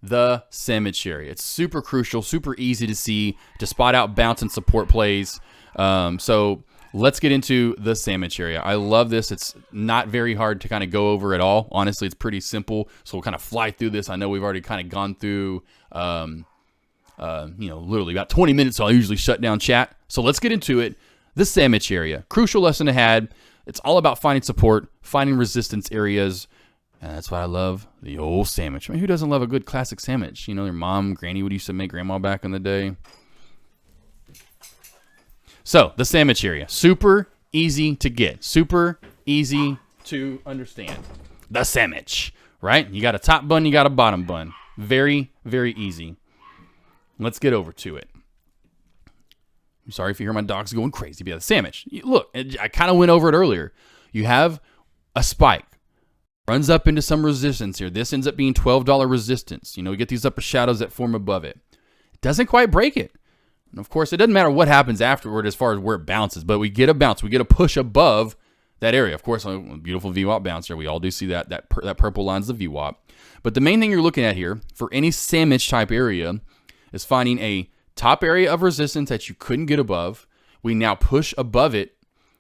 the Sammich area. It's super crucial, super easy to see, to spot out bounce and support plays. So let's get into the Sammich area. I love this. It's not very hard to kind of go over at all. Honestly, it's pretty simple. So we'll kind of fly through this. I know we've already kind of gone through, literally about 20 minutes. So I'll usually shut down chat. So let's get into it. The Sammich area. Crucial lesson ahead. It's all about finding support, finding resistance areas. And that's why I love the old Sammich. I mean, who doesn't love a good classic Sammich? You know, your mom, granny would used to make grandma back in the day. So, the Sammich area. Super easy to get. Super easy to understand. The Sammich, right? You got a top bun, you got a bottom bun. Very, very easy. Let's get over to it. I'm sorry if you hear my dogs going crazy. But yeah, the Sammich. Look, I kind of went over it earlier. You have a spike. Runs up into some resistance here. This ends up being $12 resistance. You know, we get these upper shadows that form above it. It doesn't quite break it. And of course, it doesn't matter what happens afterward as far as where it bounces, but we get a bounce. We get a push above that area. Of course, a beautiful VWAP bouncer. We all do see that. That purple line's the VWAP. But the main thing you're looking at here for any Sammich type area is finding a top area of resistance that you couldn't get above. We now push above it,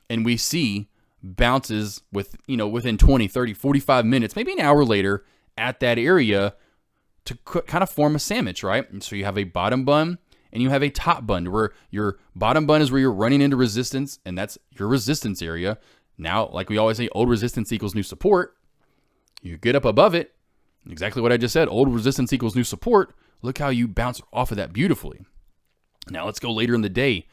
and we see bounces within 20, 30, 45 minutes, maybe an hour later at that area to kind of form a Sammich, right? And so you have a bottom bun and you have a top bun, where your bottom bun is where you're running into resistance, and that's your resistance area. Now, like we always say, old resistance equals new support. You get up above it, exactly what I just said, old resistance equals new support. Look how you bounce off of that beautifully. Now, let's go later in the day.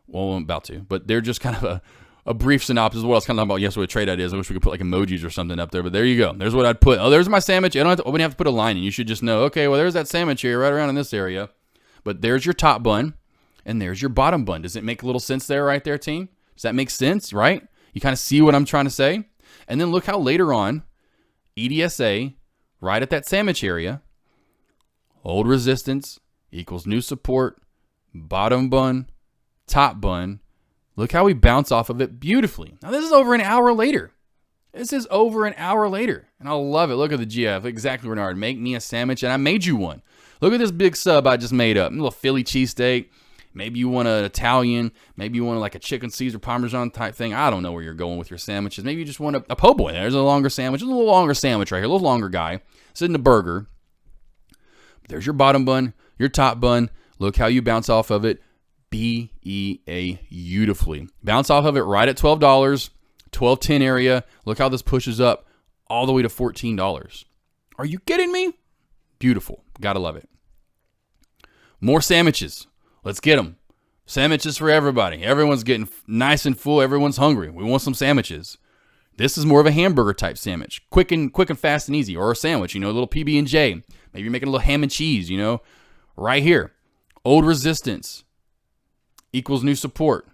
Well, I'm about to, but they're just kind of a brief synopsis of what I was kind of talking about. What a trade ideas. I wish we could put like emojis or something up there, but there you go. There's what I'd put. Oh, there's my Sammich. I don't have to put a line in. You should just know, okay, well, there's that Sammich here right around in this area. But there's your top bun, and there's your bottom bun. Does it make a little sense there right there, team? Does that make sense, right? You kind of see what I'm trying to say? And then look how later on, EDSA, right at that Sammich area, old resistance equals new support, bottom bun, top bun. Look how we bounce off of it beautifully. Now, this is over an hour later. This is over an hour later. And I love it. Look at the GF. Exactly, Renard. Make me a Sammich, and I made you one. Look at this big sub I just made up. A little Philly cheesesteak. Maybe you want an Italian. Maybe you want like a chicken Caesar Parmesan type thing. I don't know where you're going with your sandwiches. Maybe you just want a po' boy. There's a longer sandwich. There's a little longer sandwich right here. A little longer guy. Sitting a burger. There's your bottom bun. Your top bun. Look how you bounce off of it. BEA beautifully. Bounce off of it right at $12, $12.10 area. Look how this pushes up all the way to $14. Are you kidding me? Beautiful. Gotta love it. More Sammich. Let's get them. Sammich for everybody. Everyone's getting nice and full. Everyone's hungry. We want some Sammich. This is more of a hamburger type Sammich. Quick and fast and easy. Or a sandwich, a little PB&J. Maybe you're making a little ham and cheese, Right here. Old resistance equals new support.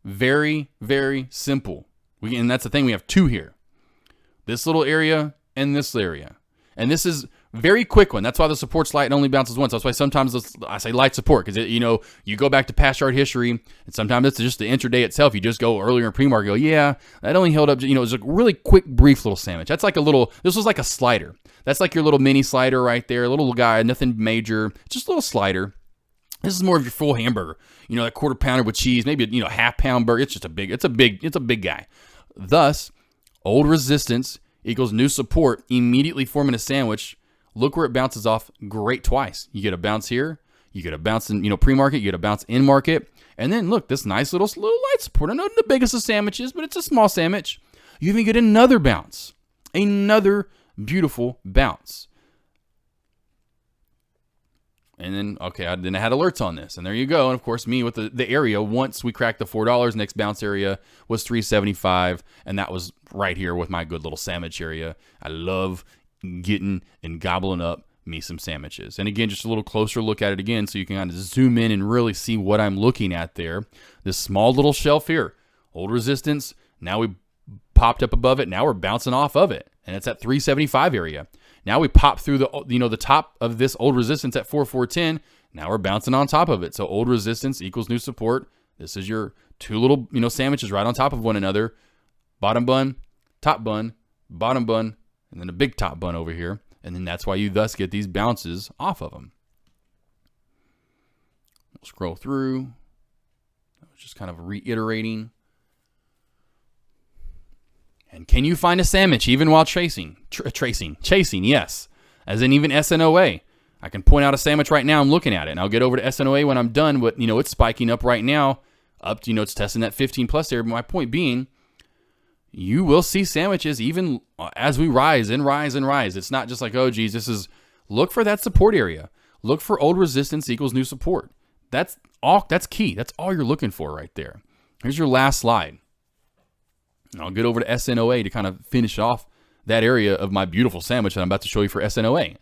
Very, very simple. And that's the thing. We have two here. This little area and this area. And this is very quick one. That's why the support's light and only bounces once. That's why sometimes I say light support, because you go back to past chart history, and sometimes it's just the intraday itself. You just go earlier in pre-market, go, yeah, that only held up. It was a really quick, brief little Sammich. That's like this was like a slider. That's like your little mini slider right there, a little guy, nothing major, just a little slider. This is more of your full hamburger. That quarter pounder with cheese, maybe half pound burger. It's just a big guy. Thus, old resistance equals new support, immediately forming a sandwich. Look where it bounces off great twice. You get a bounce here. You get a bounce in pre-market. You get a bounce in market. And then look, this nice little light support. I know the biggest of Sammiches, but it's a small Sammich. You even get another bounce. Another beautiful bounce. And then, okay, I had alerts on this. And there you go. And of course, me with the area, once we cracked the $4, next bounce area was $3.75. And that was right here with my good little Sammich area. I love getting and gobbling up me some Sammich. And again, just a little closer look at it again so you can kind of zoom in and really see what I'm looking at there. This small little shelf here, old resistance. Now we popped up above it. Now we're bouncing off of it. And it's at $3.75 area. Now we pop through the top of this old resistance at 4.10. Now we're bouncing on top of it. So old resistance equals new support. This is your two little Sammich right on top of one another. Bottom bun, top bun, bottom bun, and then a big top bun over here. And then that's why you thus get these bounces off of them. We'll scroll through. Just kind of reiterating. And can you find a Sammich even while chasing? Chasing, yes. As in even SNOA. I can point out a Sammich right now. I'm looking at it. And I'll get over to SNOA when I'm done. But, it's spiking up right now. Up to, it's testing that 15 plus area. But my point being, you will see Sammiches even as we rise and rise and rise. It's not just like, oh, geez, look for that support area. Look for old resistance equals new support. That's key. That's all you're looking for right there. Here's your last slide. And I'll get over to SNOA to kind of finish off that area of my beautiful Sammich that I'm about to show you for SNOA. And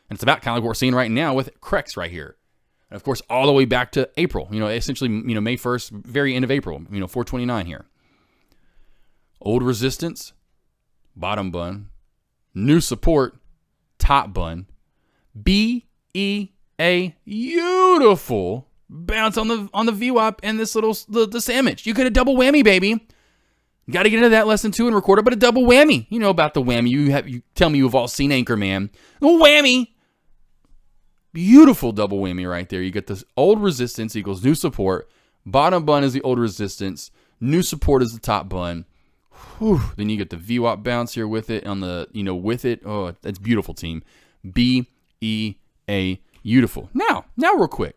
it's about kind of like what we're seeing right now with Crex right here. And of course, all the way back to April, essentially, May 1st, very end of April, 429 here. Old resistance, bottom bun, new support, top bun, BEA, beautiful bounce on the VWAP and this little, the Sammich. You get a double whammy, baby. Got to get into that lesson 2 and record it, but a double whammy. You know about the whammy. You tell me you've all seen Anchorman. The whammy. Beautiful double whammy right there. You get this old resistance equals new support. Bottom bun is the old resistance. New support is the top bun. Whew. Then you get the VWAP bounce here with it on the, with it. Oh, that's beautiful, team. BEA, beautiful. Now real quick.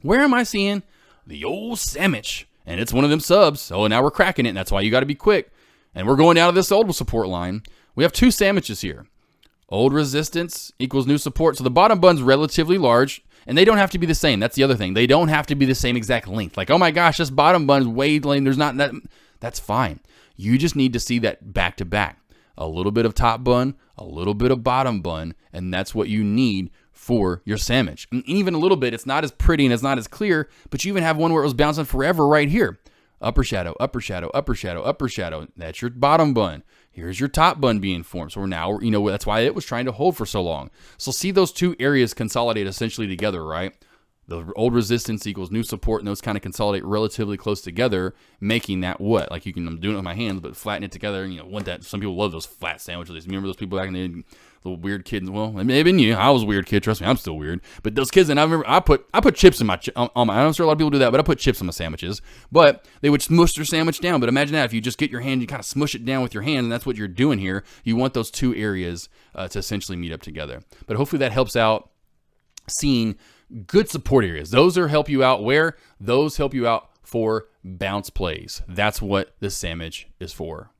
Where am I seeing the old Sammich? And it's one of them subs. Oh, now we're cracking it. And that's why you got to be quick. And we're going down to this old support line. We have 2 Sammiches here. Old resistance equals new support. So the bottom bun's relatively large. And they don't have to be the same. That's the other thing. They don't have to be the same exact length. Like, oh my gosh, this bottom bun is way lane. There's not that. That's fine. You just need to see that back to back. A little bit of top bun, a little bit of bottom bun. And that's what you need for your Sammich. And even a little bit, it's not as pretty and it's not as clear, but you even have one where it was bouncing forever right here. Upper shadow, upper shadow, upper shadow, upper shadow. That's your bottom bun. Here's your top bun being formed. So we're now, that's why it was trying to hold for so long. So see those 2 areas consolidate essentially together, right? The old resistance equals new support, and those kind of consolidate relatively close together, making that what? Like I'm doing it with my hands, but flatten it together. And want that. Some people love those flat Sammich. Remember those people back in the day? Little weird kids. Well, maybe you. I was a weird kid. Trust me, I'm still weird. But those kids, and I remember I put chips in my. I'm sure a lot of people do that, but I put chips in my sandwiches. But they would smush their sandwich down. But imagine that if you just get your hand, you kind of smush it down with your hand, and that's what you're doing here. You want those 2 areas to essentially meet up together. But hopefully that helps out. Seeing good support areas. Those help you out where? Those help you out for bounce plays. That's what the Sammich is for.